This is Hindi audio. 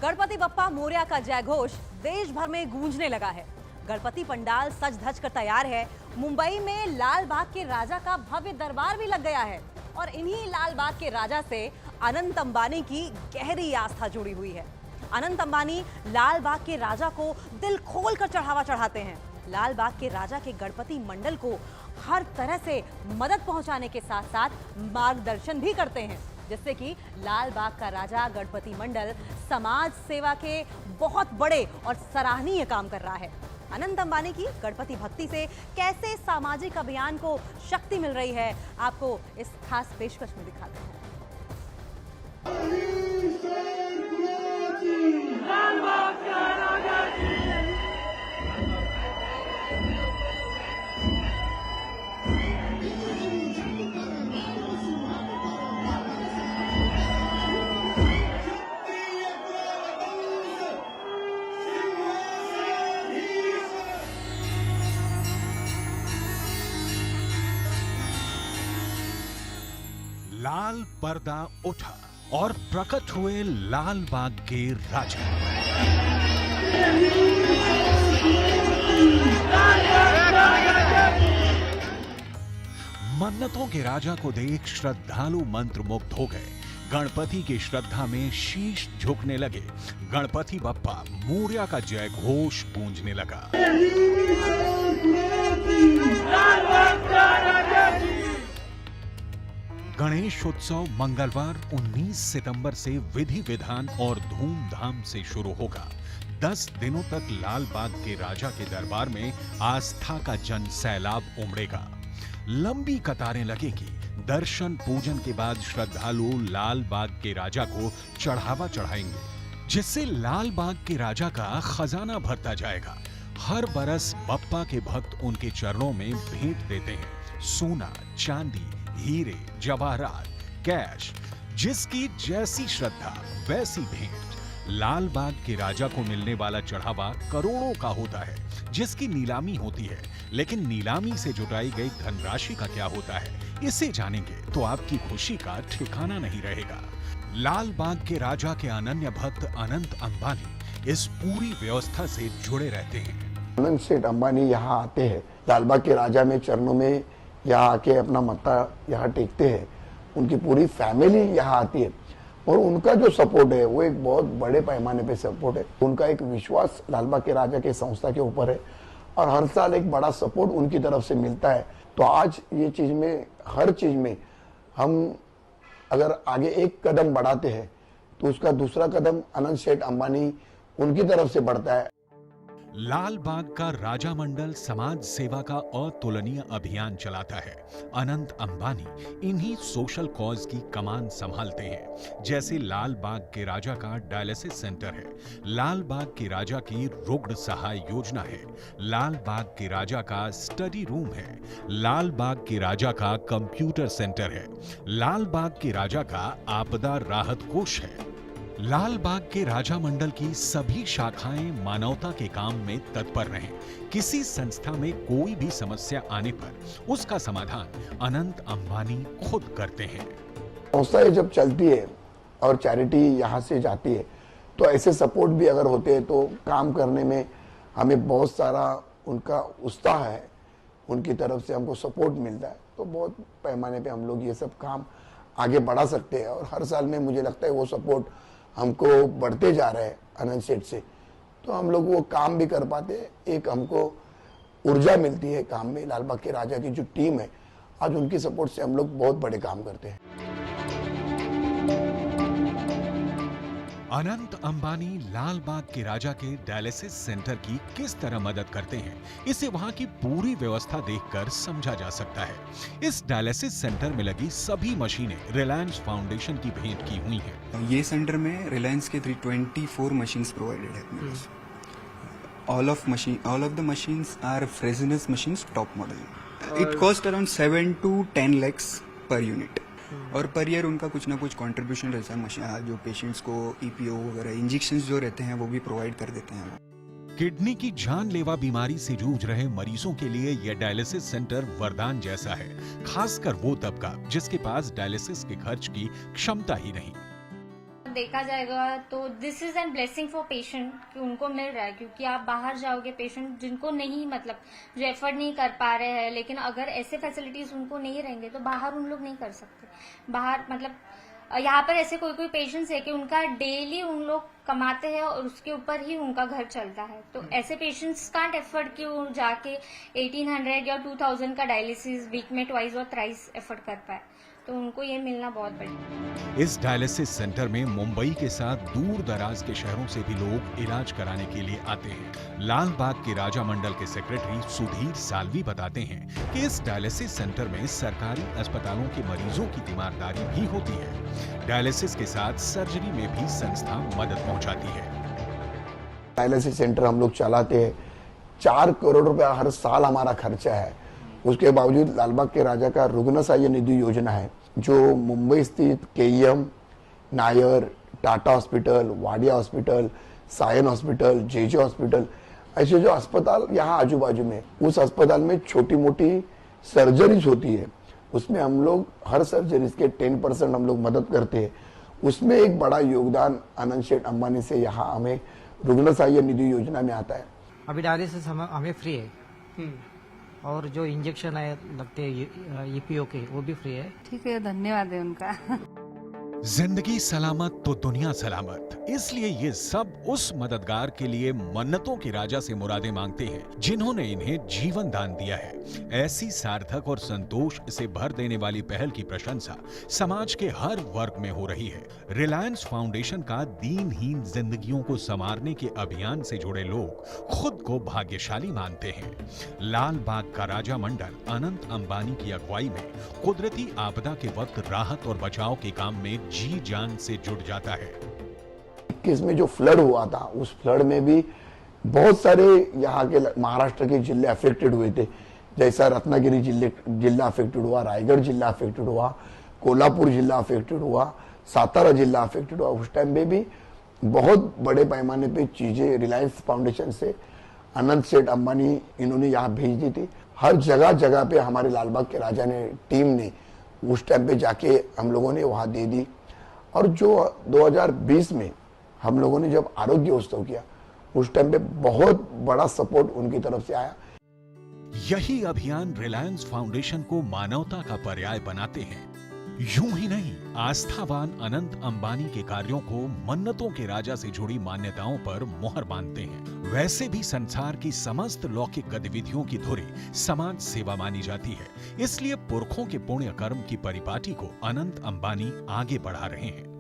गणपति बप्पा मोरया का जयघोष देश भर में गूंजने लगा है। गणपति पंडाल सज धज कर तैयार है। मुंबई में लाल बाग के राजा का भव्य दरबार भी लग गया है और इन्हीं लाल बाग के राजा से अनंत अंबानी की गहरी आस्था जुड़ी हुई है। अनंत अंबानी लाल बाग के राजा को दिल खोल कर चढ़ावा चढ़ाते हैं। लाल बाग के राजा के गणपति मंडल को हर तरह से मदद पहुंचाने के साथ साथ मार्गदर्शन भी करते हैं, जिससे कि लाल बाग का राजा गणपति मंडल समाज सेवा के बहुत बड़े और सराहनीय काम कर रहा है। अनंत अंबानी की गणपति भक्ति से कैसे सामाजिक अभियान को शक्ति मिल रही है, आपको इस खास पेशकश में दिखाते हैं। लाल पर्दा उठा और प्रकट हुए लाल बाग के राजा। मन्नतों के राजा को देख श्रद्धालु मंत्रमुग्ध हो गए। गणपति की श्रद्धा में शीश झुकने लगे। गणपति बप्पा मोरया का जय घोष गूंजने लगा। गणेश उत्सव मंगलवार 19 सितंबर से विधि विधान और धूमधाम से शुरू होगा। 10 दिनों तक लाल बाग के राजा के दरबार में आस्था का जन सैलाब उमड़ेगा। लंबी कतारें लगेगी। दर्शन पूजन के बाद श्रद्धालु लाल बाग के राजा को चढ़ावा चढ़ाएंगे, जिससे लाल बाग के राजा का खजाना भरता जाएगा। हर बरस बप्पा के भक्त उनके चरणों में भेंट देते हैं, सोना, चांदी, हीरे, जवाहरात, कैश। जिसकी जैसी श्रद्धा वैसी भेंट। लाल बाग के राजा को मिलने वाला चढ़ावा करोड़ों का होता है, जिसकी नीलामी होती है। लेकिन नीलामी से जुटाई गई धनराशि का क्या होता है, इसे जानेंगे तो आपकी खुशी का ठिकाना नहीं रहेगा। लाल बाग के राजा के अनन्य भक्त अनंत अंबानी इस पूरी व्यवस्था से जुड़े रहते हैं। अनंत सेठ अंबानी यहाँ आते हैं, लाल बाग के राजा में चरणों में यहाँ आके अपना मत्था यहाँ टेकते हैं। उनकी पूरी फैमिली यहाँ आती है और उनका जो सपोर्ट है वो एक बहुत बड़े पैमाने पे सपोर्ट है। उनका एक विश्वास लालबाग के राजा के संस्था के ऊपर है और हर साल एक बड़ा सपोर्ट उनकी तरफ से मिलता है। तो आज ये चीज में, हर चीज में हम अगर आगे एक कदम बढ़ाते हैं तो उसका दूसरा कदम अनंत सेठ अंबानी उनकी तरफ से बढ़ता है। लाल बाग का राजा मंडल समाज सेवा का अतुलनीय अभियान चलाता है। अनंत अंबानी इन्हीं सोशल कॉज की कमान संभालते हैं। जैसे लाल बाग के राजा का डायलिसिस सेंटर है, लाल बाग के राजा की रुग्ण सहाय योजना है, लाल बाग के राजा का स्टडी रूम है, लाल बाग के राजा का कंप्यूटर सेंटर है, लाल बाग के राजा का आपदा राहत कोष है। लाल बाग के राजा मंडल की सभी शाखाएं मानवता के काम में तत्पर रहें। किसी संस्था में कोई भी समस्या आने पर उसका समाधान अनंत अंबानी खुद करते हैं। संस्थाएं जब चलती है और चैरिटी यहाँ से जाती है तो ऐसे सपोर्ट भी अगर होते हैं तो काम करने में हमें बहुत सारा उनका उत्साह है, उनकी तरफ से हमको सपोर्ट मिलता है। तो बहुत पैमाने पे हम लोग ये सब काम आगे बढ़ा सकते हैं और हर साल में मुझे लगता है वो सपोर्ट हमको बढ़ते जा रहे हैं अनंत सेठ से। तो हम लोग वो काम भी कर पाते हैं, एक हमको ऊर्जा मिलती है काम में। लाल बाग के राजा की जो टीम है, आज उनकी सपोर्ट से हम लोग बहुत बड़े काम करते हैं। अनंत अंबानी लाल बाग के राजा के डायलिसिस सेंटर की किस तरह मदद करते हैं, इसे वहां की पूरी व्यवस्था देखकर समझा जा सकता है। इस डायलिसिस सेंटर में लगी सभी मशीनें रिलायंस फाउंडेशन की भेंट की हुई हैं। ये सेंटर में रिलायंस के 324 मशीन्स प्रोवाइडेड है। all of the machines are Fresenius machines top model. It cost around 7 to 10 lakhs per unit. और पर ईयर उनका कुछ ना कुछ कंट्रीब्यूशन रहता है। मशीन जो पेशेंट्स को ईपीओ वगैरह इंजेक्शंस जो रहते हैं वो भी प्रोवाइड कर देते हैं। किडनी की जानलेवा बीमारी से जूझ रहे मरीजों के लिए यह डायलिसिस सेंटर वरदान जैसा है, खासकर वो तबका जिसके पास डायलिसिस के खर्च की क्षमता ही नहीं। देखा जाएगा तो this is an blessing for patient कि उनको मिल रहा है, क्योंकि आप बाहर जाओगे पेशेंट जिनको नहीं मतलब जो एफर्ट नहीं कर पा रहे हैं, लेकिन अगर ऐसे फैसिलिटीज उनको नहीं रहेंगे तो बाहर उन लोग नहीं कर सकते। बाहर मतलब यहाँ पर ऐसे कोई पेशेंट्स है कि उनका डेली उन लोग कमाते हैं और उसके ऊपर ही उनका घर चलता है, तो ऐसे पेशेंट्स कांट एफर्ड कि वो जाके 1800 या 2000 का डायलिसिस वीक में ट्वाइस और थ्राइस एफर्ड कर पाए, तो उनको ये मिलना बहुत बढ़िया। इस डायलिसिस सेंटर में मुंबई के साथ दूर दराज के शहरों से भी लोग इलाज कराने के लिए आते हैं। लाल बाग के राजा मंडल के सेक्रेटरी सुधीर सालवी बताते हैं कि इस डायलिसिस सेंटर में सरकारी अस्पतालों के मरीजों की तीमारदारी भी होती है। डायलिसिस के साथ सर्जरी में भी संस्था मदद पहुंचाती है। डायलिसिस सेंटर हम लोग चलाते हैं, 4 करोड़ रुपया हर साल हमारा खर्चा है। उसके बावजूद लालबाग के राजा का रुग्ण सहाय्य निधि योजना है, जो मुंबई स्थित KEM, Nair, Tata hospital, Wadia hospital, Sion hospital, JJ hospital, ऐसे जो अस्पताल यहाँ आजू बाजू में, उस अस्पताल में छोटी मोटी सर्जरीज होती है, उसमें हम लोग हर सर्जरीज के 10% हम लोग मदद करते हैं। उसमें एक बड़ा योगदान अनंत शेठ अंबानी से यहाँ हमें रुग्ण सहाय्य निधि योजना में आता है। अभी डायलिसिस हमें फ्री है और जो इंजेक्शन है लगते हैं ईपीओ के वो भी फ्री है। ठीक है, धन्यवाद है उनका। जिंदगी सलामत तो दुनिया सलामत, इसलिए ये सब उस मददगार के लिए मन्नतों के राजा से मुरादें मांगते हैं जिन्होंने इन्हें जीवन दान दिया है। ऐसी सार्थक और संतोष से भर देने वाली पहल की प्रशंसा समाज के हर वर्ग में हो रही है। रिलायंस फाउंडेशन का दीनहीन जिंदगियों को संवारने के अभियान से जुड़े लोग खुद को भाग्यशाली मानते हैं। लाल बाग का राजा मंडल अनंत अंबानी की अगुवाई में कुदरती आपदा के वक्त राहत और बचाव के काम में जी जान से जुड़ जाता है। 21 में जो फ्लड हुआ था, उस फ्लड में भी बहुत सारे यहाँ के महाराष्ट्र के जिले अफेक्टेड हुए थे, जैसा रत्नागिरी जिला अफेक्टेड हुआ, रायगढ़ जिला अफेक्टेड हुआ, कोल्हापुर जिला अफेक्टेड हुआ, सातारा जिला अफेक्टेड हुआ। उस टाइम में भी बहुत बड़े पैमाने पे चीजें रिलायंस फाउंडेशन से अनंत सेठ अंबानी इन्होंने यहाँ भेज दी थी। हर जगह जगह पे हमारे लालबाग के राजा ने टीम ने उस टाइम पे जाके हम लोगों ने वहां दे दी। और जो 2020 में हम लोगों ने जब आरोग्य उत्सव किया, उस टाइम पे बहुत बड़ा सपोर्ट उनकी तरफ से आया। यही अभियान रिलायंस फाउंडेशन को मानवता का पर्याय बनाते हैं। यूं ही नहीं, आस्थावान अनंत अंबानी के कार्यों को मन्नतों के राजा से जुड़ी मान्यताओं पर मोहर बांधते हैं। वैसे भी संसार की समस्त लौकिक गतिविधियों की धुरी समाज सेवा मानी जाती है, इसलिए पुरखों के पुण्य कर्म की परिपाटी को अनंत अंबानी आगे बढ़ा रहे हैं।